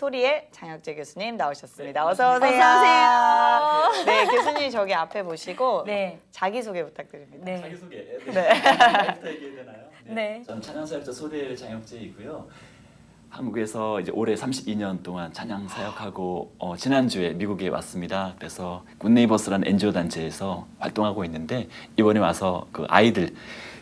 소리엘 장혁재 교수님 나오셨습니다. 네, 어서 오세요. 어서 오세요. 네, 교수님 저기 앞에 보시고 네. 자기소개 부탁드립니다. 네. 자기소개. 네. 부터 얘기해야 되나요? 네. 전 찬양사역자 소리엘 장혁재이고요. 한국에서 이제 올해 32년 동안 찬양 사역하고 지난주에 미국에 왔습니다. 그래서 굿네이버스라는 NGO 단체에서 활동하고 있는데 이번에 와서 그 아이들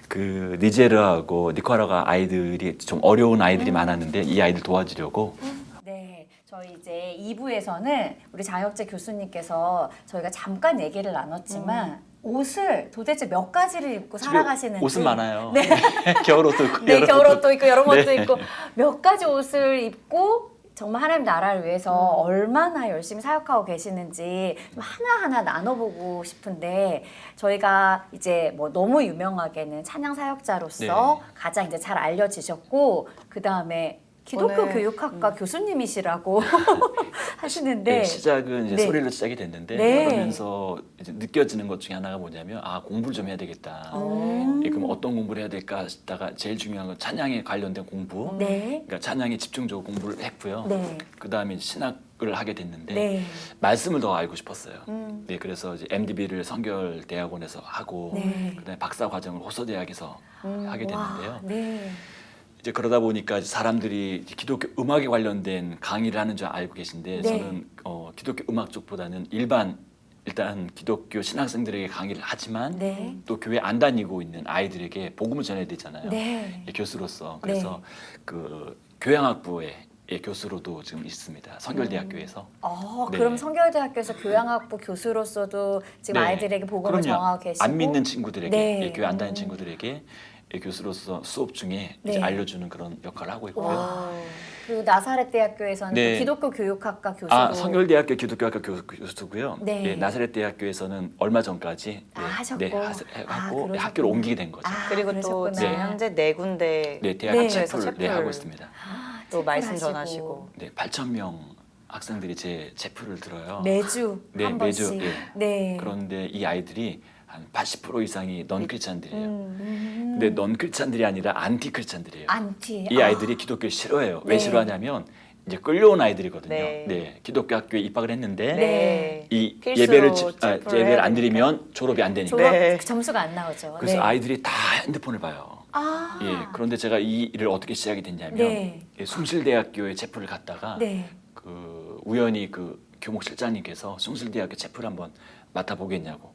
그 니제르하고 니카라과 아이들이 좀 어려운 아이들이 많았는데 이 아이들 도와주려고 네, 저희 이제 2부에서는 우리 장혁재 교수님께서 저희가 잠깐 얘기를 나눴지만 옷을 도대체 몇 가지를 입고 살아가시는지 옷은 많아요. 네. 겨울옷도 있고 네, 여름옷도 겨울옷도 있고 여름옷도 네. 있고 몇 가지 옷을 입고 정말 하나님 나라를 위해서 얼마나 열심히 사역하고 계시는지 좀 하나하나 나눠보고 싶은데 저희가 이제 뭐 너무 유명하게는 찬양 사역자로서 네. 가장 이제 잘 알려지셨고 그 다음에 기독교 오늘, 교육학과 교수님이시라고 하시는데 네, 시작은 이제 네. 소리로 시작이 됐는데 네. 그러면서 이제 느껴지는 것 중에 하나가 뭐냐면 공부를 좀 해야 되겠다. 그럼 어떤 공부를 해야 될까 싶다가 제일 중요한 건 찬양에 관련된 공부. 네. 그러니까 찬양에 집중적으로 공부를 했고요. 네. 그 다음에 신학을 하게 됐는데 네. 말씀을 더 알고 싶었어요. 네, 그래서 이제 MDB를 성결대학원에서 하고 네. 그다음에 박사 과정을 호서대학에서 하게 됐는데요. 와, 네. 이제 그러다 보니까 사람들이 기독교 음악에 관련된 강의를 하는 줄 알고 계신데 네. 저는 기독교 음악 쪽보다는 일단 기독교 신학생들에게 강의를 하지만 네. 또 교회 안 다니고 있는 아이들에게 복음을 전해야 되잖아요. 네. 교수로서 그래서 그 교양학부의 교수로도 지금 있습니다. 성결대학교에서. 네. 그럼 성결대학교에서 교양학부 교수로서도 지금 네. 아이들에게 복음을 그럼요. 전하고 계시고 안 믿는 친구들에게 네. 교회 안 다니는 친구들에게 교수로서 수업 중에 이제 네. 알려주는 그런 역할을 하고 있고요. 와. 그리고 나사렛 대학교에서는 네. 또 기독교 교육학과 교수로 성결대학교 기독교학과 교수고요. 네. 예, 나사렛 대학교에서는 얼마 전까지 하셨고. 하고 그러셨구나. 학교를 옮기게 된 거죠. 그리고 또 그러셨구나. 지금 현재 네 군데 네, 대학 네. 체프를 하고 있습니다. 또 말씀 체크하시고. 전하시고. 네, 8,000명 학생들이 제 체프를 들어요. 매주 네, 한 매주. 번씩. 예. 네. 그런데 이 아이들이 한 80% 이상이 넌 크리스찬들이에요. 음. 근데 넌 크리스찬들이 아니라 안티 크리스찬들이에요. 안티. 이 아이들이 기독교를 싫어해요. 왜 네. 싫어하냐면 이제 끌려온 아이들이거든요. 네. 네, 기독교 학교에 입학을 했는데 네. 이 필수 예배를 체프를 예배를 해야 안 되니까. 드리면 졸업이 안 되니까. 졸업 네. 점수가 안 나오죠. 그래서 네. 아이들이 다 핸드폰을 봐요. 아. 예, 그런데 제가 이 일을 어떻게 시작이 됐냐면 네. 숭실대학교에 체프를 갔다가 네. 그 우연히 그 교목 실장님께서 숭실대학교 체프를 한번 맡아보겠냐고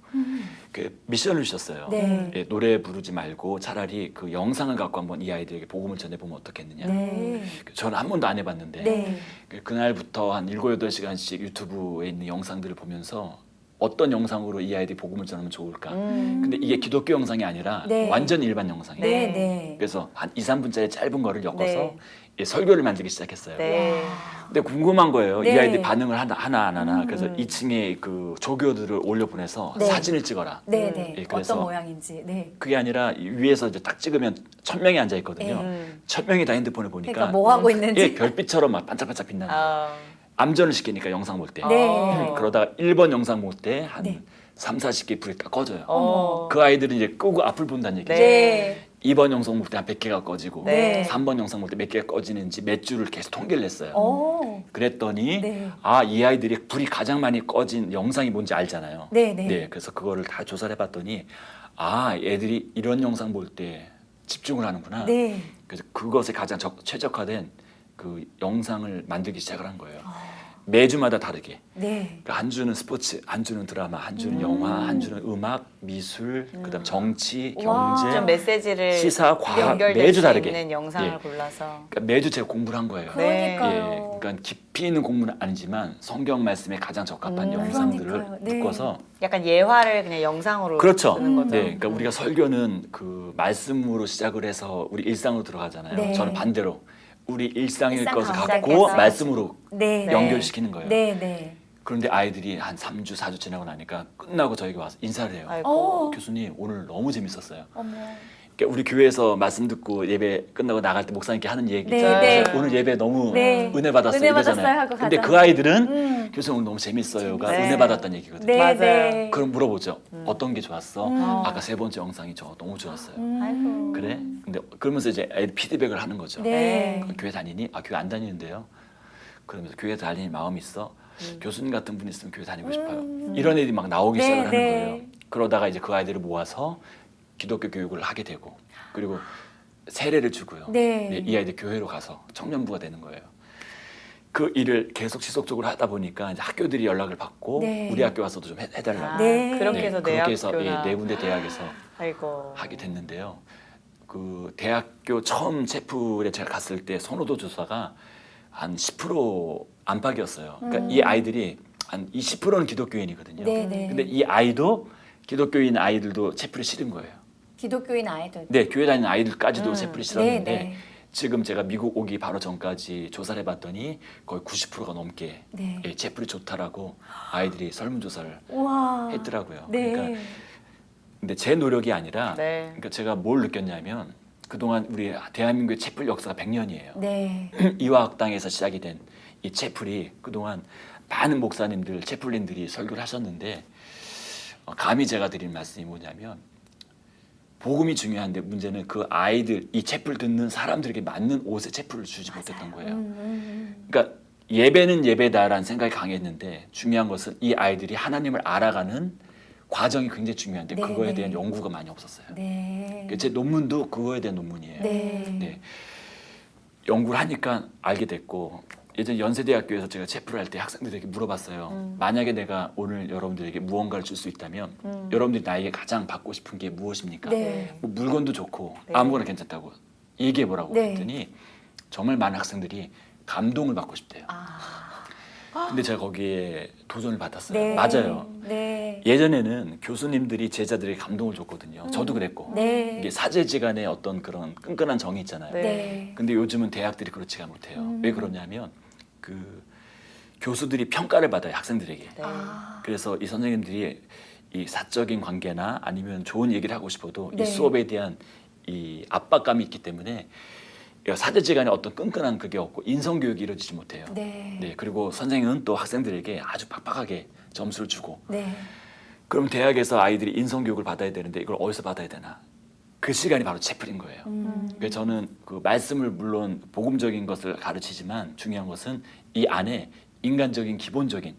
그 미션을 주셨어요. 네. 예, 노래 부르지 말고 차라리 그 영상을 갖고 한번 이 아이들에게 복음을 전해보면 어떻겠느냐. 네. 저는 한 번도 안 해봤는데 네. 그날부터 한 7, 8시간씩 유튜브에 있는 영상들을 보면서 어떤 영상으로 이 아이들이 복음을 전하면 좋을까. 근데 이게 기독교 영상이 아니라 네. 완전 일반 영상이에요. 네. 네. 그래서 한 2, 3분짜리 짧은 거를 엮어서 네. 예, 설교를 만들기 시작했어요. 네. 근데 궁금한 거예요. 네. 이 아이들이 반응을 하나 안 하나. 그래서 2층에 그 조교들을 올려보내서 네. 사진을 찍어라. 네. 네. 예, 그래서 어떤 모양인지. 네. 그게 아니라 위에서 이제 딱 찍으면 1,000명이 앉아 있거든요. 1,000명이 다 핸드폰을 보니까 그러니까 뭐 하고 있는지. 예, 별빛처럼 막 반짝반짝 빛나는 거예요. 아, 암전을 시키니까 영상 볼 때. 네. 그러다가 1번 영상 볼 때 한 네. 3, 40개 불이 딱 꺼져요. 어머. 그 아이들은 이제 끄고 앞을 본다는 얘기죠. 네. 2번 영상 볼 때 한 100개가 꺼지고 네. 3번 영상 볼 때 몇 개가 꺼지는지 몇 주를 계속 통계를 냈어요. 오. 그랬더니 네. 이 아이들이 불이 가장 많이 꺼진 영상이 뭔지 알잖아요. 네, 네. 그래서 그거를 다 조사를 해봤더니 애들이 이런 영상 볼 때 집중을 하는구나. 네. 그래서 그것에 가장 최적화된 그 영상을 만들기 시작을 한 거예요. 매주마다 다르게. 네. 그러니까 한 주는 스포츠, 한 주는 드라마, 한 주는 영화, 한 주는 음악, 미술, 그다음 정치, 와. 경제, 좀 메시지를 시사, 과학 연결될 매주 수 다르게. 있는 영상을 예. 골라서. 그러니까 매주 제가 공부를 한 거예요. 네. 그러니까요. 그러니까 깊이 있는 공부는 아니지만 성경 말씀에 가장 적합한 영상들을 그러니까요. 네. 묶어서 약간 예화를 그냥 영상으로 그렇죠. 쓰는 거죠. 네, 그러니까 우리가 설교는 그 말씀으로 시작을 해서 우리 일상으로 들어가잖아요. 네. 저는 반대로 우리 일상일 일상 것을 가운데 갖고 시작해서. 말씀으로 네. 연결시키는 거예요. 네. 네. 그런데 아이들이 한 3주, 4주 지나고 나니까 끝나고 저에게 와서 인사를 해요. 아이고. 교수님 오늘 너무 재밌었어요. 어머. 그러니까 우리 교회에서 말씀 듣고 예배 끝나고 나갈 때 목사님께 하는 얘기 네, 네. 오늘 예배 너무 네. 은혜 받았어요 은혜 받았어요 이러잖아요. 하고 근데 가잖아요. 그 아이들은 교수님 오늘 너무 재밌어요가 네. 은혜 받았다는 얘기거든요. 네. 맞아요. 네. 그럼 물어보죠. 어떤 게 좋았어? 음. 아까 3번째 영상이 너무 좋았어요. 아이고. 그래? 근데 그러면서 이제 애들 피드백을 하는 거죠. 네. 교회 다니니? 교회 안 다니는데요. 그러면서 교회 다닐 마음이 있어. 교수님 같은 분 있으면 교회 다니고 싶어요. 이런 애들이 막 나오기 시작을 하는 거예요. 그러다가 이제 그 아이들을 모아서 기독교 교육을 하게 되고 그리고 세례를 주고요. 네. 이 아이들 교회로 가서 청년부가 되는 거예요. 그 일을 계속 지속적으로 하다 보니까 이제 학교들이 연락을 받고 네. 우리 학교 와서도 좀 해달라고. 네. 그렇게 해서 내 그렇게 해서 학교나 네 군데 대학에서 아이고. 하게 됐는데요. 그 대학교 처음 채플에 제가 갔을 때 선호도 조사가 한 10% 안팎이었어요. 그러니까 이 아이들이 한 20%는 기독교인이거든요. 네. 근데 이 아이도 기독교인 아이들도 채플이 싫은 거예요. 기독교인 아이들. 네, 교회 다니는 아이들까지도 채플이 싫었는데 네. 지금 제가 미국 오기 바로 전까지 조사를 해봤더니 거의 90%가 넘게 네. 예, 채플이 좋다라고 아이들이 설문조사를 우와. 했더라고요. 네. 그러니까 근데 제 노력이 아니라 네. 그러니까 제가 뭘 느꼈냐면 그동안 우리 대한민국의 채플 역사가 100년이에요. 네. 이화학당에서 시작이 된 이 채플이 그동안 많은 목사님들, 채플린들이 설교를 하셨는데 감히 제가 드린 말씀이 뭐냐면 복음이 중요한데 문제는 그 아이들, 이 채플 듣는 사람들에게 맞는 옷에 채플을 주지 못했던 거예요. 그러니까 예배는 예배다라는 생각이 강했는데 중요한 것은 이 아이들이 하나님을 알아가는 과정이 굉장히 중요한데 네, 그거에 네. 대한 연구가 많이 없었어요. 네. 제 논문도 그거에 대한 논문이에요. 네. 연구를 하니까 알게 됐고 예전 연세대학교에서 제가 채플을 할 때 학생들에게 물어봤어요. 만약에 내가 오늘 여러분들에게 무언가를 줄 수 있다면 여러분들이 나에게 가장 받고 싶은 게 무엇입니까? 네. 뭐 물건도 좋고 네. 아무거나 괜찮다고 얘기해보라고 네. 했더니 정말 많은 학생들이 감동을 받고 싶대요. 근데 제가 거기에 도전을 받았어요. 네. 맞아요. 네. 예전에는 교수님들이 제자들에게 감동을 줬거든요. 저도 그랬고. 네. 이게 사제지간의 어떤 그런 끈끈한 정이 있잖아요. 네. 근데 요즘은 대학들이 그렇지가 못해요. 왜 그러냐면 그 교수들이 평가를 받아요, 학생들에게. 네. 그래서 이 선생님들이 이 사적인 관계나 아니면 좋은 얘기를 하고 싶어도 네. 이 수업에 대한 이 압박감이 있기 때문에 사제지간에 어떤 끈끈한 그게 없고 인성 교육이 이루어지지 못해요. 네. 그리고 선생님은 또 학생들에게 아주 빡빡하게 점수를 주고 네. 그럼 대학에서 아이들이 인성 교육을 받아야 되는데 이걸 어디서 받아야 되나? 그 시간이 바로 채플인 거예요. 그래서 저는 그 말씀을 물론 복음적인 것을 가르치지만 중요한 것은 이 안에 인간적인 기본적인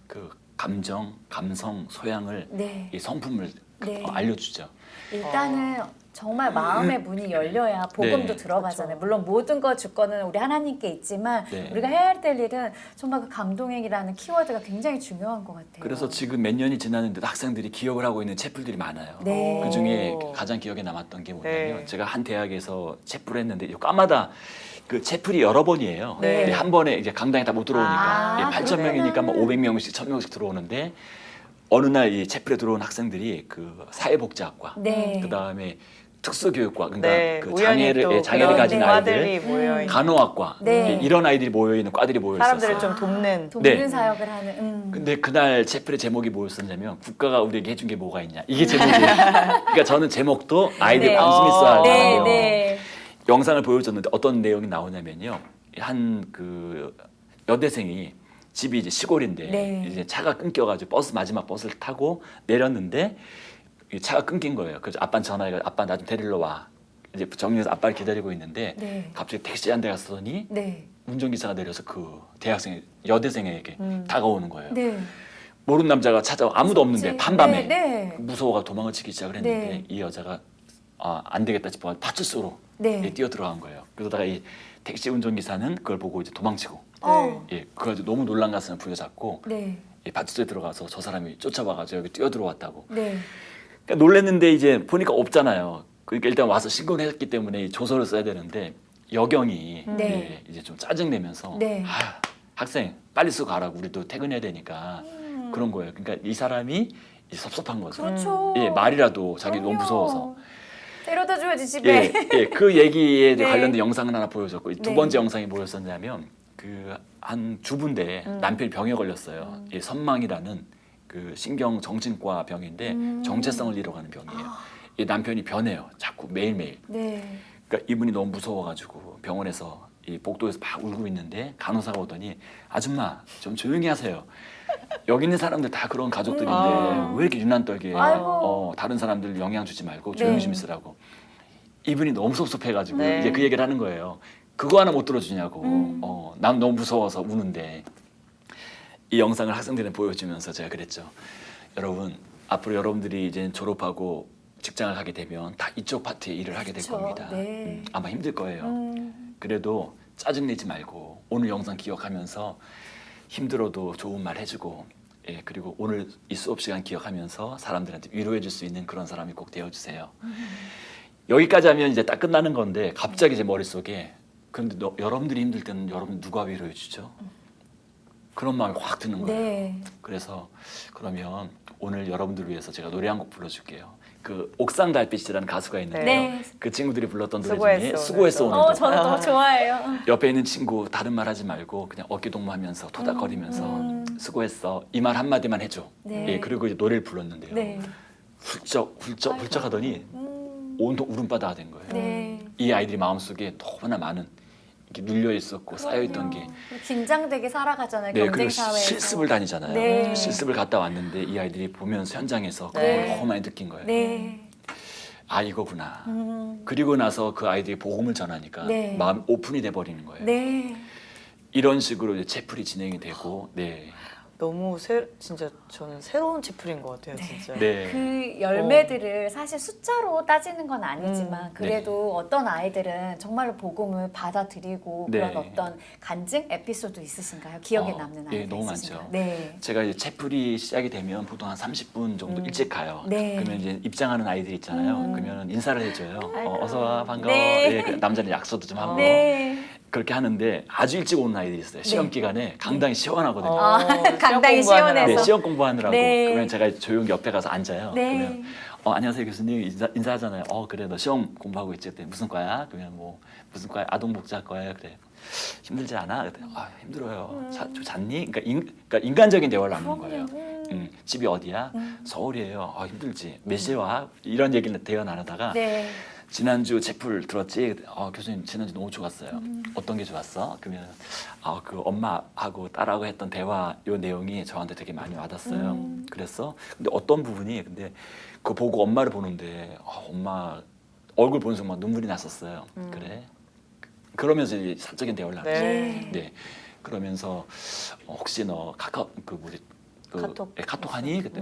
그 감정, 감성, 소양을 네. 이 성품을 네. 알려주죠. 일단은 정말 마음의 문이 열려야 복음도 네. 들어가잖아요. 물론 모든 거 주권은 우리 하나님께 있지만 네. 우리가 해야 될 일은 정말 그 감동행이라는 키워드가 굉장히 중요한 것 같아요. 그래서 지금 몇 년이 지났는데도 학생들이 기억을 하고 있는 채플들이 많아요. 네. 그 중에 오. 가장 기억에 남았던 게 뭐냐면 네. 제가 한 대학에서 채플을 했는데 과마다 그 채플이 여러 번이에요. 네. 근데 한 번에 이제 강당에 다 못 들어오니까 아, 8,000명이니까 뭐 500명씩 1,000명씩 들어오는데 어느 날 이 채플에 들어온 학생들이 그 사회복지학과 네. 그 다음에 특수교육과 그러니까 네. 그 우연히 또 장애를 그런 가진 아이들 과들이 모여 있는 간호학과 네. 이런 아이들이 모여 있는 과들이 모여 있었어요. 사람들을 좀 돕는. 돕는 네. 사역을 하는. 근데 그날 채플의 제목이 뭐였었냐면 국가가 우리에게 해준 게 뭐가 있냐 이게 제목이에요. 그러니까 저는 제목도 아이들 네. 관심 있어 할 네, 거예요. 네. 영상을 보여줬는데 어떤 내용이 나오냐면요. 한 그 여대생이 집이 이제 시골인데 네. 이제 차가 끊겨가지고 마지막 버스를 타고 내렸는데 이 차가 끊긴 거예요. 그래서 아빠한테 전화해가 아빠 나 좀 데리러 와. 이제 정리해서 아빠를 기다리고 있는데 네. 갑자기 택시 한 대 갔더니 네. 운전기사가 내려서 그 여대생에게 다가오는 거예요. 네. 모르는 남자가 찾아와 아무도 없는데 밤밤에 네. 무서워가 도망을 치기 시작을 했는데 네. 이 여자가 안 되겠다 싶어 파출소로 네. 뛰어 들어간 거예요. 그러다가 이 택시 운전기사는 그걸 보고 이제 도망치고 그걸 너무 놀란 가슴을 부여잡고 네. 이 파출소에 들어가서 저 사람이 쫓아와가지고 여기 뛰어 들어왔다고. 네. 그러니까 놀랬는데 이제 보니까 없잖아요. 그러니까 일단 와서 신고를 했기 때문에 조서를 써야 되는데 여경이 네. 이제 좀 짜증내면서 네. 학생 빨리 쓰고 가라고 우리도 퇴근해야 되니까 그런 거예요. 그러니까 이 사람이 이제 섭섭한 거죠. 그렇죠. 말이라도 자기 너무 그럼요. 무서워서. 데려다 줘야지 집에. 그 얘기에 네. 관련된 영상을 하나 보여줬고 두 네. 번째 영상이 뭐였었냐면 그 한 주부인데 남편이 병에 걸렸어요. 이 선망이라는 그 신경 정신과 병인데 정체성을 잃어가는 병이에요. 이 남편이 변해요. 자꾸 매일매일. 네. 그러니까 이분이 너무 무서워가지고 병원에서 이 복도에서 막 울고 있는데 간호사가 오더니 아줌마 좀 조용히 하세요. 여기 있는 사람들 다 그런 가족들인데 왜 이렇게 유난 떨게 아이고. 다른 사람들 영향 주지 말고 조용히 네. 좀 있으라고. 이분이 너무 섭섭해가지고 네. 이제 그 얘기를 하는 거예요. 그거 하나 못 들어주냐고. 난 너무 무서워서 우는데 이 영상을 학생들한테 보여주면서 제가 그랬죠. 여러분 앞으로 여러분들이 이제 졸업하고 직장을 가게 되면 다 이쪽 파트에 일을 하게 될 그쵸. 겁니다. 네. 아마 힘들 거예요. 그래도 짜증내지 말고 오늘 영상 기억하면서 힘들어도 좋은 말 해주고 그리고 오늘 이 수업 시간 기억하면서 사람들한테 위로해 줄 수 있는 그런 사람이 꼭 되어주세요. 여기까지 하면 이제 딱 끝나는 건데 갑자기 제 머릿속에 그런데 여러분들이 힘들 때는 여러분 누가 위로해 주죠? 그런 마음이 확 드는 거예요. 네. 그래서 그러면 오늘 여러분들 위해서 제가 노래 한 곡 불러줄게요. 그 옥상 달빛이라는 가수가 있는데요. 네. 그 친구들이 불렀던 노래 수고했어, 중에 수고했어 오늘도. 오늘도. 저는 너무 좋아해요. 옆에 있는 친구 다른 말 하지 말고 그냥 어깨 동무하면서 토닥거리면서 수고했어 이 말 한마디만 해줘. 네. 그리고 이제 노래를 불렀는데요. 네. 훌쩍 하더니 온통 울음바다가 된 거예요. 네. 이 아이들이 마음속에 너무나 많은 이렇게 눌려 있었고 쌓여 있던 게 긴장되게 살아가잖아요. 네, 그리고 경쟁 사회에서. 실습을 다니잖아요. 네. 실습을 갔다 왔는데 이 아이들이 보면서 현장에서 네. 그걸 너무 많이 느낀 거예요. 네. 아 이거구나. 그리고 나서 그 아이들이 복음을 전하니까 네. 마음 오픈이 돼 버리는 거예요. 네. 이런 식으로 이제 채플이 진행이 되고, 네, 너무 진짜 저는 새로운 채플인 것 같아요, 진짜. 네, 그 열매들을 사실 숫자로 따지는 건 아니지만 네. 그래도 어떤 아이들은 정말로 복음을 받아들이고 네. 그런 어떤 간증 에피소드 있으신가요? 기억에 어, 남는 예, 아이들 너무 있으신가요? 많죠. 네. 제가 이제 채플이 시작이 되면 보통 한 30분 정도 일찍 가요. 네. 그러면 이제 입장하는 아이들 있잖아요. 그러면 인사를 해줘요. 어서 와, 반가워. 네. 예, 그 남자는 약속도 좀 하고. 네. 그렇게 하는데 아주 일찍 오는 아이들이 있어요. 시험 기간에 강당이 시원하거든요. 강당이 시원해서. 네, 시험 공부하느라고. 네. 그러면 제가 조용히 옆에 가서 앉아요. 네. 그러면 안녕하세요 교수님 인사하잖아요. 그래 너 시험 공부하고 있지? 그때 무슨 과야? 그러면 뭐 무슨 과야? 아동복지학과야? 그래. 힘들지 않아? 그때 힘들어요. 좀 잤니? 그러니까 인간적인 대화를 나누는 거예요. 집이 어디야? 서울이에요. 힘들지. 몇 시에 와? 이런 얘기를 대화 나누다가 네. 지난주 채플 들었지? 교수님 지난주 너무 좋았어요. 어떤 게 좋았어? 그러면 그 엄마하고 딸하고 했던 대화 요 내용이 저한테 되게 많이 와닿았어요. 그랬어? 근데 어떤 부분이 근데 그거 보고 엄마를 보는데 엄마 얼굴 보는 순간 눈물이 났었어요. 그래? 그러면서 이제 사적인 대화를 나눴죠. 네. 네. 그러면서 혹시 너 카톡 하니? 그때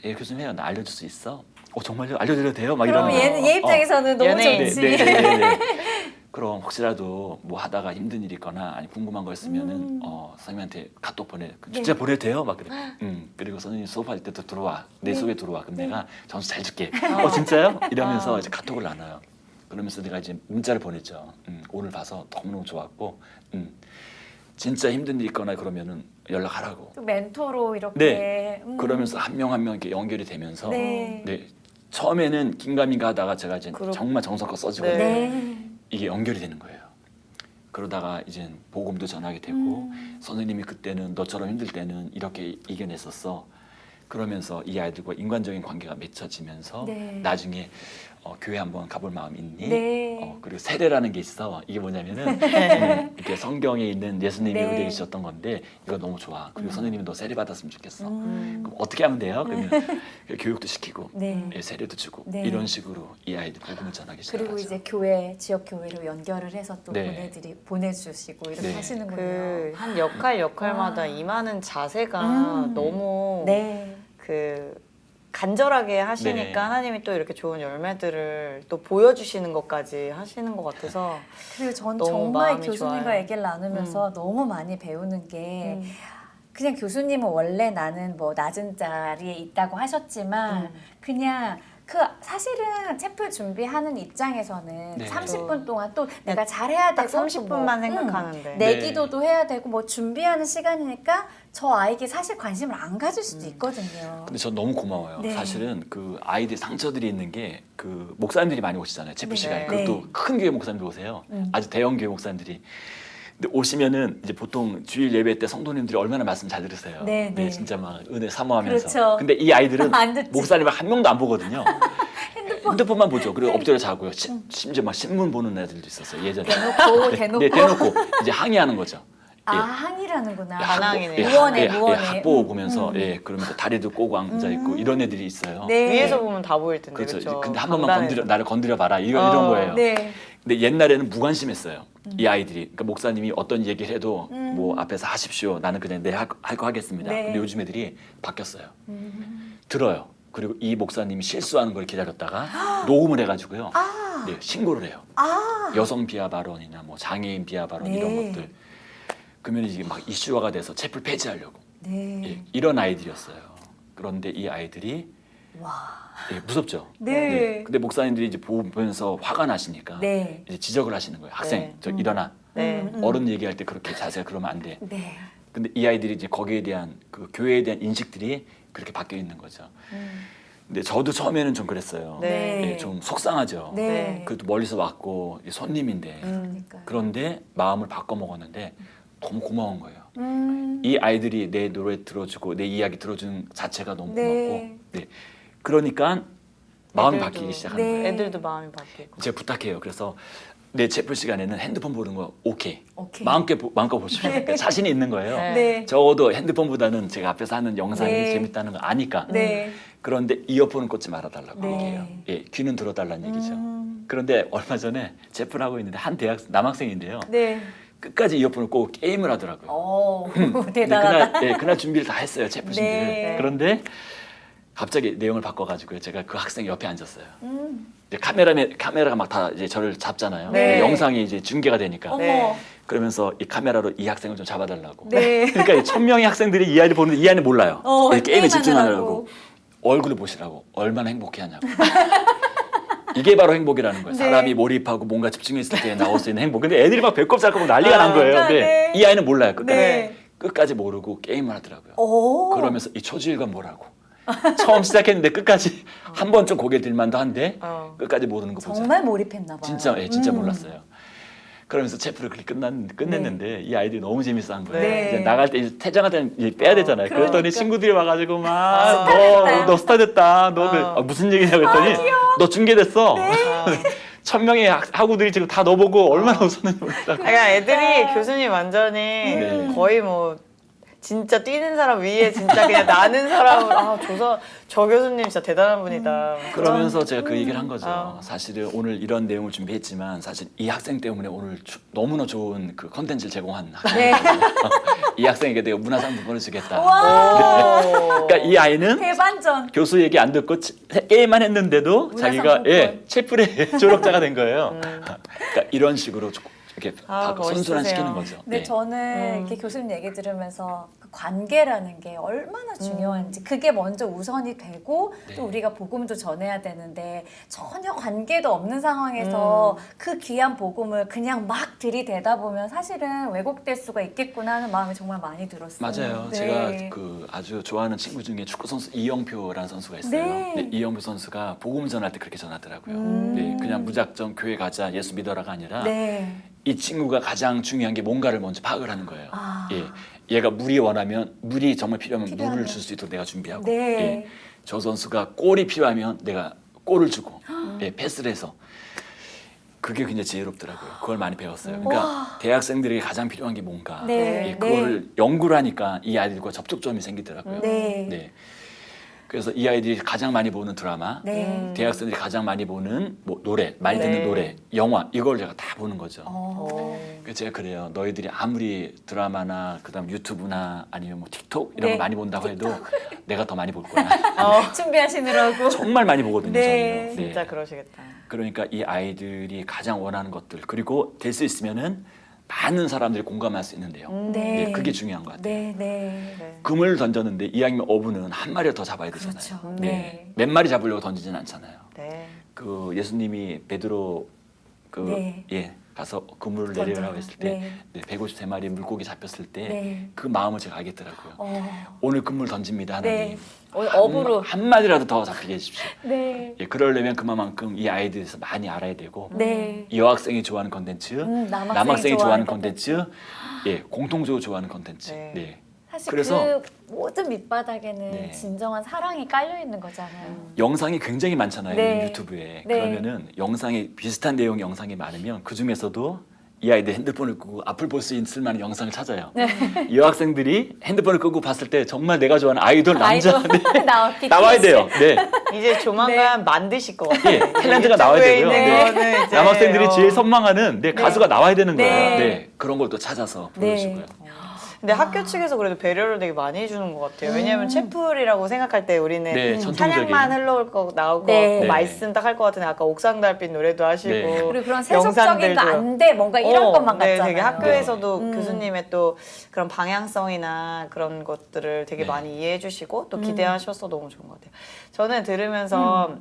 예 교수님 해요. 나 알려줄 수 있어? 정말요? 알려드려도 돼요? 막 그럼 이러는 얘 입장에서는 너무 연예인. 좋지. 네. 그럼 혹시라도 뭐 하다가 힘든 일 있거나 아니 궁금한 거 있으면은 선생님한테 카톡 보내. 진짜 보내도 돼요? 막 그래. 그리고 선생님 수업할 때도 들어와. 내 수업에 들어와. 그럼 내가 점수 잘 줄게. 진짜요? 이러면서 이제 카톡을 나눠요. 그러면서 내가 이제 문자를 보냈죠. 오늘 봐서 너무너무 좋았고 진짜 힘든 일 있거나 그러면은 연락하라고. 또 멘토로 이렇게. 네. 그러면서 한 명 한 명 이렇게 연결이 되면서 네. 처음에는 긴가민가 하다가 제가 이제 정말 정성껏 써주거든요. 네. 이게 연결이 되는 거예요. 그러다가 이제 복음도 전하게 되고 선생님이 그때는 너처럼 힘들 때는 이렇게 이겨냈었어. 그러면서 이 아이들과 인간적인 관계가 맺혀지면서 네. 나중에 교회 한번 가볼 마음 있니? 네. 그리고 세례라는 게 있어. 이게 뭐냐면은 이렇게 성경에 있는 예수님이 네. 우리에게 주셨던 건데 이거 너무 좋아. 그리고 선생님이 너 세례 받았으면 좋겠어. 그럼 어떻게 하면 돼요? 그러면 교육도 시키고 네. 세례도 주고 네. 이런 식으로 이 아이들 복음을 전하기 시작하죠. 그리고 이제 지역 교회로 연결을 해서 또 네. 보내주시고 이렇게 네. 하시는군요. 한 역할마다 임하는 자세가 너무 네. 간절하게 하시니까 네. 하나님이 또 이렇게 좋은 열매들을 또 보여주시는 것까지 하시는 것 같아서 그리고 전 너무 정말 마음이 교수님과 좋아요. 얘기를 나누면서 너무 많이 배우는 게 그냥 교수님은 원래 나는 뭐 낮은 자리에 있다고 하셨지만 그냥 사실은 채플 준비하는 입장에서는 네. 30분 동안 또 내가 잘해야 딱 되고 30분만 생각하는데 내 네. 기도도 해야 되고 뭐 준비하는 시간이니까 저 아이에게 사실 관심을 안 가질 수도 있거든요. 근데 전 너무 고마워요. 네. 사실은 그 아이들 상처들이 있는 게 그 목사님들이 많이 오시잖아요. 채플 네. 시간에. 네. 그것도 큰 교회 목사님들 오세요. 아주 대형 교회 목사님들이. 근데 오시면은 이제 보통 주일 예배 때 성도님들이 얼마나 말씀 잘 들으세요. 네, 네. 진짜 막 은혜 사모하면서. 그렇죠. 근데 이 아이들은 안 듣지. 목사님을 한 명도 안 보거든요. 핸드폰만 보죠. 그리고 엎드려 자고요. 심지어 막 신문 보는 애들도 있었어요. 예전에. 대놓고 네, 대놓고 이제 항의하는 거죠. 아 예. 항이라는구나. 반항이네. 무언해. 학보 보면서 그러면서 다리도 꼬고 앉아 있고 이런 애들이 있어요. 네. 위에서 보면 다 보일 텐데 그렇죠. 그렇죠. 근데 한 번만 강단에서. 나를 건드려 봐라 이런 거예요. 네. 근데 옛날에는 무관심했어요. 이 아이들이. 그러니까 목사님이 어떤 얘기를 해도 뭐 앞에서 하십시오. 나는 그냥 할 거 하겠습니다. 네. 근데 요즘 애들이 바뀌었어요. 들어요. 그리고 이 목사님이 실수하는 걸 기다렸다가 녹음을 해가지고요. 네, 신고를 해요. 여성 비하 발언이나 뭐 장애인 비하 발언 네. 이런 것들. 그러면 이게 막 이슈화가 돼서 채플 폐지하려고. 네. 예, 이런 아이들이었어요. 그런데 이 아이들이 예, 무섭죠. 네. 근데 목사님들이 이제 보면서 화가 나시니까 네. 이제 지적을 하시는 거예요. 학생, 네. 저 일어나. 네. 어른 얘기할 때 그렇게 자세가 그러면 안 돼. 네. 근데 이 아이들이 이제 거기에 대한 그 교회에 대한 인식들이 그렇게 바뀌어 있는 거죠. 근데 저도 처음에는 좀 그랬어요. 네. 예, 좀 속상하죠. 네. 그래도 멀리서 왔고 손님인데 그러니까요. 그런데 마음을 바꿔 먹었는데 너무 고마운 거예요. 음. 이 아이들이 내 노래 들어주고 내 이야기 들어주는 자체가 너무 네. 고맙고, 네. 그러니까 마음이 애들도- 바뀌기 시작하는 네. 거예요. 애들도 마음이 바뀌고. 제가 부탁해요. 그래서 내 채플 시간에는 핸드폰 보는 거 오케이. 오케이. 마음껏 보십시오. 그러니까 자신이 있는 거예요. 네. 네. 적어도 핸드폰보다는 제가 앞에서 하는 영상이 네. 재밌다는 거 아니까. 네. 그런데 이어폰은 꽂지 말아달라고 네. 얘기해요. 예, 귀는 들어달라는 얘기죠. 음. 그런데 얼마 전에 채플 하고 있는데 한 남학생인데요. 네. 끝까지 이어폰을 꽂고 게임을 하더라고요. 오, 근데 대단하다. 그날 준비를 다 했어요. 채플 준비를. 네. 그런데 갑자기 내용을 바꿔가지고요. 제가 그 학생 옆에 앉았어요. 음. 이제 카메라가 막 다 이제 저를 잡잖아요. 네. 영상이 이제 중계가 되니까. 어머. 네. 그러면서 이 카메라로 이 학생을 좀 잡아달라고. 네. 그러니까 이 1,000명의 학생들이 이 아이를 보는데 이 아이는 몰라요. 게임에 게임하느라고. 집중하느라고. 얼굴을 보시라고. 얼마나 행복해하냐고. 이게 바로 행복이라는 거예요. 네. 사람이 몰입하고 뭔가 집중했을 때 나올 수 있는 행복. 근데 애들이 막 배꼽 잡고 난리가 난 거예요. 그러니까, 근데 네. 이 아이는 몰라요. 끝까지. 네. 끝까지 모르고 게임을 하더라고요. 오. 그러면서 이 초지일관 뭐라고. 처음 시작했는데 끝까지 한 번 좀 고개 들만도 한데 어. 끝까지 모르는 거 보자. 정말 몰입했나 봐요. 진짜 진짜 몰랐어요. 그러면서 채플을 그렇게 끝냈는데 이 아이들이 너무 재밌어한 거예요. 네. 이제 나갈 때 이제 퇴장할 때는 이제 빼야 되잖아요. 그랬더니 그러니까. 친구들이 와가지고 막 됐다. 너 스타 됐다. 너 무슨 얘기냐고 했더니 너 중계됐어. 네. 1,000명의 학우들이 지금 다 너 보고 얼마나 웃었는지 몰라. 그러니까 애들이 교수님 완전히 네. 거의 뭐 진짜 뛰는 사람 위에 진짜 그냥 나는 사람을 저 교수님 진짜 대단한 분이다. 그러면서 제가 그 얘기를 한 거죠. 아. 사실은 오늘 이런 내용을 준비했지만 사실 이 학생 때문에 오늘 너무나 좋은 그 컨텐츠를 제공한 네. 학생이거든요. 이 학생에게 내가 문화상품권을 주겠다. 와. 그러니까 이 아이는 대반전. 교수 얘기 안 듣고 게임만 했는데도 자기가 문화상품권. 채플의 졸업자가 된 거예요. 그러니까 이런 식으로 이렇게 선순환시키는 거죠. 근데 네. 저는 이렇게 교수님 얘기 들으면서 그 관계라는 게 얼마나 중요한지 그게 먼저 우선이 되고 네. 또 우리가 복음도 전해야 되는데 전혀 관계도 없는 상황에서 그 귀한 복음을 그냥 막 들이대다 보면 사실은 왜곡될 수가 있겠구나 하는 마음이 정말 많이 들었어요. 맞아요. 네. 제가 그 아주 좋아하는 친구 중에 축구 선수 이영표라는 선수가 있어요. 네. 근데 이영표 선수가 복음 전할 때 그렇게 전하더라고요. 음. 네, 그냥 무작정 교회 가자, 예수 믿어라가 아니라 네. 이 친구가 가장 중요한 게 뭔가를 먼저 파악을 하는 거예요. 아. 예, 얘가 물이 원하면 물이 정말 필요하면 필요하면. 물을 줄 수 있도록 내가 준비하고, 네. 예, 저 선수가 골이 필요하면 내가 골을 주고, 예, 패스를 해서 그게 굉장히 지혜롭더라고요. 그걸 많이 배웠어요. 그러니까 대학생들에게 가장 필요한 게 뭔가, 네. 예, 그거를 연구를 하니까 이 아이들과 접촉점이 생기더라고요. 네. 네. 그래서 이 아이들이 가장 많이 보는 드라마, 네. 대학생들이 가장 많이 보는 뭐 노래, 말 듣는 네. 노래, 영화 이걸 제가 다 보는 거죠. 어. 그래서 제가 그래요. 너희들이 아무리 드라마나 그다음 유튜브나 아니면 뭐 틱톡 이런 네. 거 많이 본다고 해도 내가 더 많이 볼 거야. 준비하시느라고. 정말 많이 보거든요. 네. 저는요. 진짜 그러시겠다. 그러니까 이 아이들이 가장 원하는 것들 그리고 될 수 있으면은 많은 사람들이 공감할 수 있는데요. 네. 네, 그게 중요한 것 같아요. 네, 네. 네. 금을 던졌는데 이왕이면 어부는 한 마리를 더 잡아야 되잖아요. 그렇죠. 네. 네. 몇 마리 잡으려고 던지진 않잖아요. 네. 그 예수님이 베드로 네. 예 가서 그물을 던져. 내리라고 했을 때 네. 153마리 물고기 잡혔을 때 네. 그 마음을 제가 알겠더라고요. 어. 오늘 그물 던집니다 하나님. 네. 오늘 어부로. 한 마디라도 더 잡히게 해주십시오. 네. 예, 그러려면 그만큼 이 아이들에서 많이 알아야 되고 네. 여학생이 좋아하는 컨텐츠, 남학생이 남학생이 좋아하는 좋아하는 컨텐츠, 예 공통적으로 좋아하는 컨텐츠. 네. 네. 사실 그래서- 그 모든 밑바닥에는 네. 진정한 사랑이 깔려 있는 거잖아요. 영상이 굉장히 많잖아요. 네. 유튜브에. 네. 그러면은 영상이 비슷한 내용 영상이 많으면 그 중에서도 이 아이들 핸드폰을 끄고 앞을 볼 수 있을 만한 영상을 찾아요. 이 여학생들이 핸드폰을 끄고 봤을 때 정말 내가 좋아하는 아이돌 남자 아이돌 나와야 돼요. 네. 이제 조만간 만드실 것 같아요. 예, 탤런트가 나와야 되고요. 네. 이제 남학생들이 제일 선망하는 가수가 나와야 되는 거예요. 네. 네. 그런 걸 또 찾아서 보여주고요. 근데 학교 측에서 그래도 배려를 되게 많이 해주는 것 같아요. 왜냐하면 채플이라고 생각할 때 우리는 네, 전통적인. 찬양만 흘러올 거 나올 것 네. 같고 네. 말씀 딱 할 것 같은데 아까 옥상 달빛 노래도 하시고 네. 그리고 그런 세속적인 거 영상들도. 안 돼. 뭔가 이런 것만 네, 같잖아요. 되게 학교에서도 네. 교수님의 또 그런 방향성이나 그런 것들을 되게 네. 많이 이해해 주시고 또 기대하셔서 너무 좋은 것 같아요. 저는 들으면서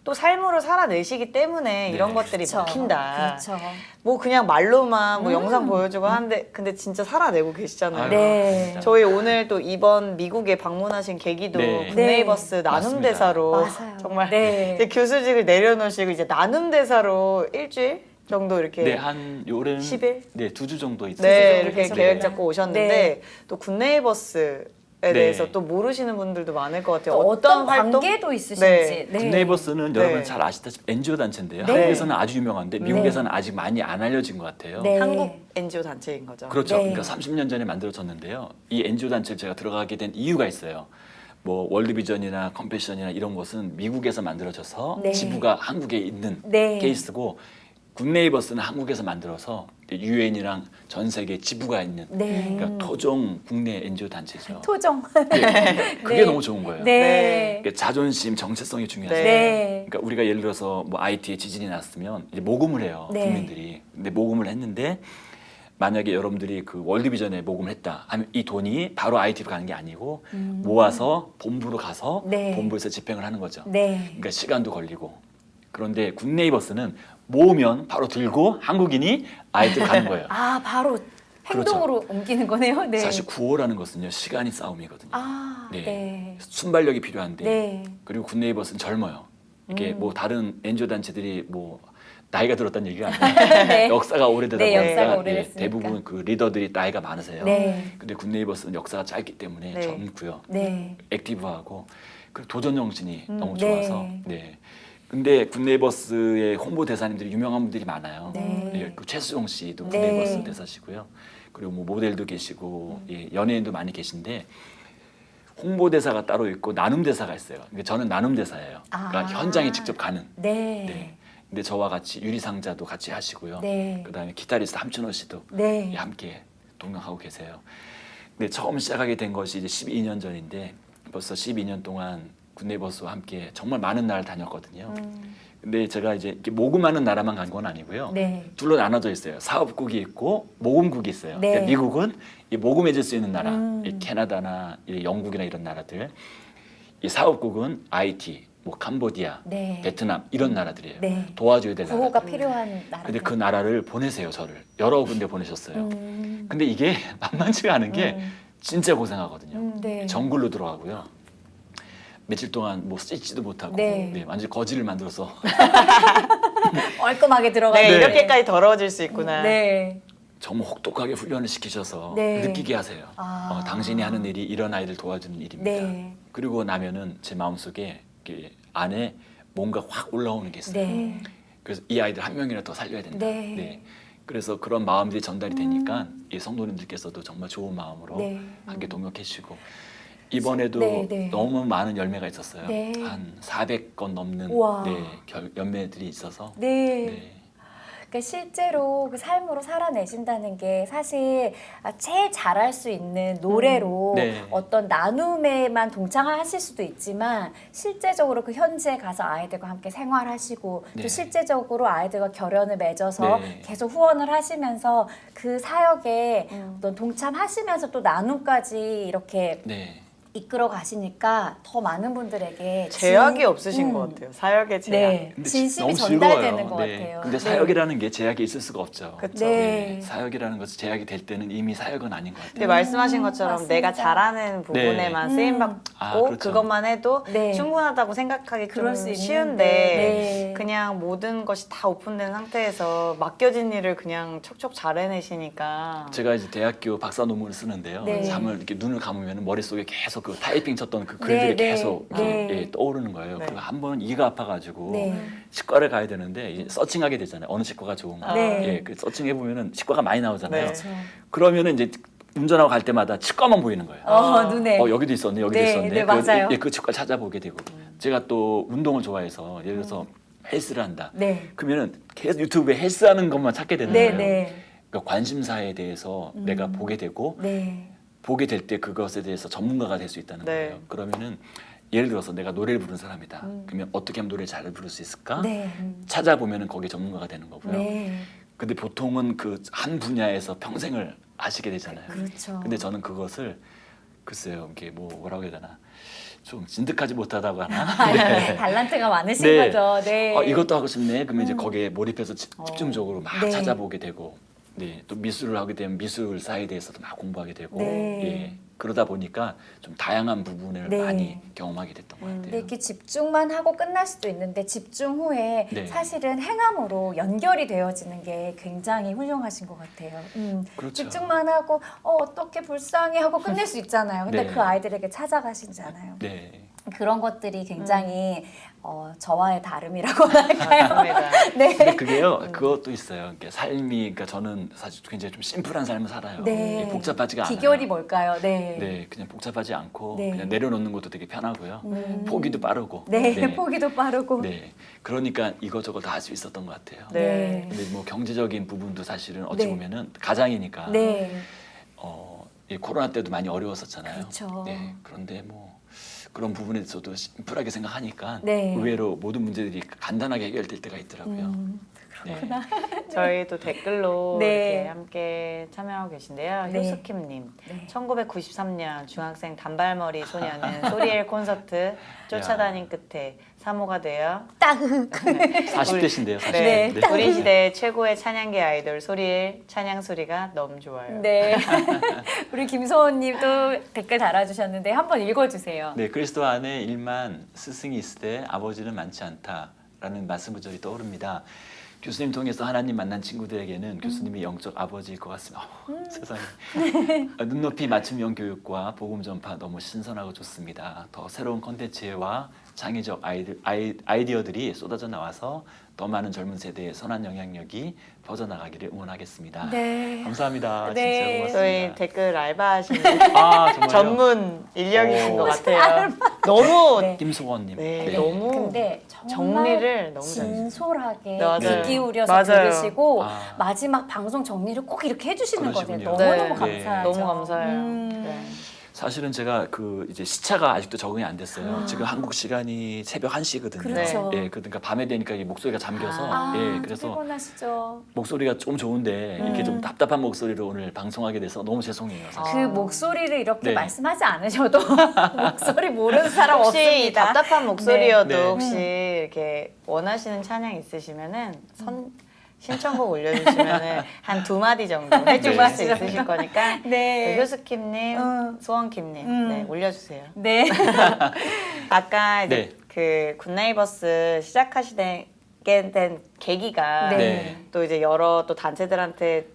또 삶으로 살아내시기 때문에 이런 것들이 그렇죠. 먹힌다. 그렇죠. 뭐 그냥 말로만 뭐 영상 보여주고 하는데 근데 진짜 살아내고 계시잖아요. 아유, 네. 저희 오늘 또 이번 미국에 방문하신 계기도 네. 굿네이버스 네. 나눔 대사로 맞아요. 정말 네. 이제 교수직을 내려놓으시고 이제 나눔 대사로 일주일 정도 이렇게 네, 한 요런 10일? 네, 2주 정도 있어요. 네, 이렇게 계속 계획 네. 잡고 오셨는데 네. 또 굿네이버스에 네. 대해서 또 모르시는 분들도 많을 것 같아요. 또 어떤 활동? 관계도 있으신지. 네. 굿네이버스는 네. 여러분 잘 아시다시피 NGO 단체인데요. 네. 한국에서는 아주 유명한데 미국에서는 아직 많이 안 알려진 것 같아요. 네. 한국 NGO 단체인 거죠. 그렇죠. 네. 그러니까 30년 전에 만들어졌는데요. 이 NGO 단체를 제가 들어가게 된 이유가 있어요. 뭐 월드비전이나 컴패션이나 이런 곳은 미국에서 만들어져서 네. 지부가 한국에 있는 네. 케이스고 굿네이버스는 한국에서 만들어서 유엔이랑 전 세계 지부가 있는 네. 그러니까 토종 국내 NGO 단체죠. 토종. 네. 그게 네. 너무 좋은 거예요. 네. 그러니까 자존심, 정체성이 중요하죠. 네. 그러니까 우리가 예를 들어서 뭐 IT에 지진이 났으면 이제 모금을 해요. 네. 국민들이. 근데 모금을 했는데 만약에 여러분들이 그 월드비전에 모금을 했다 하면 이 돈이 바로 IT로 가는 게 아니고 모아서 본부로 가서 네. 본부에서 집행을 하는 거죠. 네. 그러니까 시간도 걸리고. 그런데 굿네이버스는 모으면 바로 들고 한국인이 IT로 가는 거예요. 아, 바로 행동으로 옮기는 거네요. 네. 사실 구호라는 것은요 시간이 싸움이거든요. 아, 네. 네. 순발력이 필요한데 네. 그리고 굿네이버스는 젊어요. 이게 뭐 다른 NGO 단체들이 뭐 나이가 들었다는 얘기가 아니라 네. 역사가 오래되다 네, 보니까 역사가 오래됐으니까. 대부분 그 리더들이 나이가 많으세요. 네. 근데 굿네이버스는 역사가 짧기 때문에 네. 젊고요. 네. 액티브하고 그리고 도전 정신이 너무 네. 좋아서 네. 근데 굿네이버스의 홍보 대사님들이 유명한 분들이 많아요. 네. 예, 그 최수종 씨도 네. 굿네이버스 대사시고요. 그리고 뭐 모델도 계시고 예, 연예인도 많이 계신데 홍보 대사가 따로 있고 나눔 대사가 있어요. 그러니까 저는 나눔 대사예요. 그러니까 아. 현장에 직접 가는. 네. 네. 근데 저와 같이 유리상자도 같이 하시고요. 네. 그다음에 기타리스트 함춘호 씨도 네. 예, 함께 동행하고 계세요. 근데 처음 시작하게 된 것이 이제 12년 전인데 벌써 12년 동안 굿네이버스와 함께 정말 많은 나라를 다녔거든요. 근데 제가 이제 이렇게 모금하는 나라만 간 건 아니고요. 네. 둘로 나눠져 있어요. 사업국이 있고 모금국이 있어요. 네. 그러니까 미국은 이 모금해줄 수 있는 나라, 음. 이 캐나다나 이 영국이나 이런 나라들. 이 사업국은 IT, 뭐 캄보디아, 네. 베트남 이런 나라들이에요. 네. 도와줘야 될 나라. 구호가 필요한 나라. 근데 그 나라를 보내세요, 저를. 여러 군데 보내셨어요. 음. 근데 이게 만만치가 않은 게 진짜 고생하거든요. 네. 정글로 들어가고요. 며칠 동안 뭐 씻지도 못하고 네. 네, 완전 거지를 만들어서 얼끔하게 들어가. 네, 네. 이렇게까지 더러워질 수 있구나. 네. 정말 혹독하게 훈련을 시키셔서 네. 느끼게 하세요. 아. 당신이 하는 일이 이런 아이들 도와주는 일입니다. 네. 그리고 나면은 제 마음속에 이렇게 안에 뭔가 확 올라오는 게 있어요. 네. 그래서 이 아이들 한 명이라도 더 살려야 된다. 네. 그래서 그런 마음들이 전달이 되니까 이 성도님들께서도 정말 좋은 마음으로 네. 함께 동역해 주시고 이번에도 네, 네. 너무 많은 열매가 있었어요. 네. 한 400건 넘는 우와. 열매들이 있어서 네. 네. 그러니까 실제로 그 삶으로 살아내신다는 게 사실 제일 잘할 수 있는 노래로 네. 어떤 나눔에만 동참하실 수도 있지만 실제적으로 그 현지에 가서 아이들과 함께 생활하시고 네. 또 실제적으로 아이들과 결연을 맺어서 네. 계속 후원을 하시면서 그 사역에 어떤 동참하시면서 또 나눔까지 이렇게 네. 이끌어 가시니까 더 많은 분들에게 제약이 없으신 것 같아요. 사역의 제약. 네, 근데 진심이 너무 전달되는 즐거워요. 것 네. 같아요. 근데 네. 사역이라는 게 제약이 있을 수가 없죠. 그쵸. 네. 사역이라는 것이 제약이 될 때는 이미 사역은 아닌 것 같아요. 근데 말씀하신 것처럼 맞습니다. 내가 잘하는 부분에만 쓰임 받고 아, 그렇죠. 그것만 해도 네. 충분하다고 생각하기 그럴 좀 수 쉬운데 네. 그냥 모든 것이 다 오픈된 상태에서 맡겨진 일을 그냥 척척 잘 해내시니까 제가 이제 대학교 박사 논문을 쓰는데요. 네. 잠을 이렇게 눈을 감으면 머릿속에 계속 계속 그 타이핑 쳤던 그 글들이 네, 계속 네. 예, 떠오르는 거예요. 네. 그리고 한 번은 이가 아파가지고 네. 치과를 가야 되는데 이제 서칭하게 되잖아요. 어느 치과가 좋은가. 네. 예, 그 서칭해 보면은 치과가 많이 나오잖아요. 네. 그렇죠. 그러면은 이제 운전하고 갈 때마다 치과만 보이는 거예요. 눈에. 여기도 있었네, 여기도 네, 있었네. 네, 맞아요. 그 치과 찾아보게 되고. 제가 또 운동을 좋아해서 예를 들어서 헬스를 한다. 네. 그러면은 계속 유튜브에 헬스하는 것만 찾게 되는 네, 거예요. 네. 그러니까 관심사에 대해서 내가 보게 되고 네. 보게 될 때 그것에 대해서 전문가가 될 수 있다는 네. 거예요. 그러면은 예를 들어서 내가 노래를 부르는 사람이다. 그러면 어떻게 하면 노래를 잘 부를 수 있을까? 네. 찾아보면은 거기에 전문가가 되는 거고요. 네. 근데 보통은 그 한 분야에서 평생을 하시게 되잖아요. 그렇죠. 근데 저는 그것을 글쎄요, 이게 뭐라고 해야 되나, 좀 진득하지 못하다고 하나. 네. 달란트가 많으신 네. 거죠. 네. 이것도 하고 싶네. 그러면 이제 거기에 몰입해서 집중적으로 막 네. 찾아보게 되고, 네, 또 미술을 하게 되면 미술사에 대해서도 막 공부하게 되고, 네. 예, 그러다 보니까 좀 다양한 부분을 네. 많이 경험하게 됐던 것 같아요. 근데 이렇게 집중만 하고 끝날 수도 있는데 집중 후에 네. 사실은 행함으로 연결이 되어지는 게 굉장히 훌륭하신 것 같아요. 그렇죠. 집중만 하고 어떻게 불쌍해 하고 끝낼 수 있잖아요. 근데 네. 그 아이들에게 찾아가시잖아요. 네. 그런 것들이 굉장히 저와의 다름이라고 할까요? 맞습니다. 네. 근데 그게요, 그것도 있어요. 그러니까 삶이, 그러니까 저는 사실 굉장히 좀 심플한 삶을 살아요. 네. 예, 복잡하지가 않아요. 비결이 뭘까요? 네. 네, 그냥 복잡하지 않고 네. 그냥 내려놓는 것도 되게 편하고요. 포기도 빠르고. 네. 포기도 빠르고. 네, 그러니까 이것저것 다 할 수 있었던 것 같아요. 네. 근데 뭐 경제적인 부분도 사실은 어찌 네. 보면은 가장이니까 네. 이 코로나 때도 많이 어려웠었잖아요. 그렇죠. 네, 그런데 뭐 그런 부분에 대해서도 심플하게 생각하니까 네. 의외로 모든 문제들이 간단하게 해결될 때가 있더라고요. 네. 저희도 댓글로 네. 이렇게 함께 참여하고 계신데요. 네. 효수킴님, 네. 1993년 중학생 단발머리 소녀는 소리엘 콘서트 쫓아다닌 끝에 사모가 되어 딱 40대신데요, 40대. 네. 네. 우리 시대 최고의 찬양계 아이돌 소리엘 찬양 소리가 너무 좋아요. 네. 우리 김소원님도 댓글 달아주셨는데 한번 읽어주세요. 네, 그리스도 안에 일만 스승이 있으되 아버지는 많지 않다라는 말씀 구절이 떠오릅니다. 교수님 통해서 하나님 만난 친구들에게는 교수님이 영적 아버지일 것 같습니다. 세상에. 눈높이 맞춤형 교육과 복음 전파 너무 신선하고 좋습니다. 더 새로운 컨텐츠와 창의적 아이디어들이 쏟아져 나와서 더 많은 젊은 세대의 선한 영향력이 퍼져나가기를 응원하겠습니다. 네. 감사합니다. 네. 진짜 고맙습니다. 저희 댓글 알바하시는 정말요? 전문 인력이신 오. 것 같아요. 너무 네. 김수건님. 네, 너무 근데 정말 정리를 너무 잘해주세요. 진솔하게 맞아요. 귀 기울여서 맞아요. 들으시고 아. 마지막 방송 정리를 꼭 이렇게 해주시는 거예요. 그러시군요. 너무너무 네. 감사하죠. 너무 감사해요. 네. 사실은 제가 그 이제 시차가 아직도 적응이 안 됐어요. 지금 한국 시간이 새벽 1시거든요. 그렇죠. 예, 그러니까 밤에 되니까 이 목소리가 잠겨서 예, 그래서 피곤하시죠. 목소리가 좀 좋은데 이렇게 좀 답답한 목소리로 오늘 방송하게 돼서 너무 죄송해요. 사실. 그 목소리를 이렇게 네. 말씀하지 않으셔도 목소리 모르는 사람 혹시 없습니다. 답답한 목소리여도 네. 혹시 이렇게 원하시는 찬양 있으시면은 신청곡 올려주시면은 한 2마디 정도 해주실 네. 수 있으실 거니까 네. 효수킴님, 소원킴님 네, 올려주세요. 네. 아까 이제 네. 그 굿나이버스 시작하시게 된 계기가 네. 또 이제 여러 또 단체들한테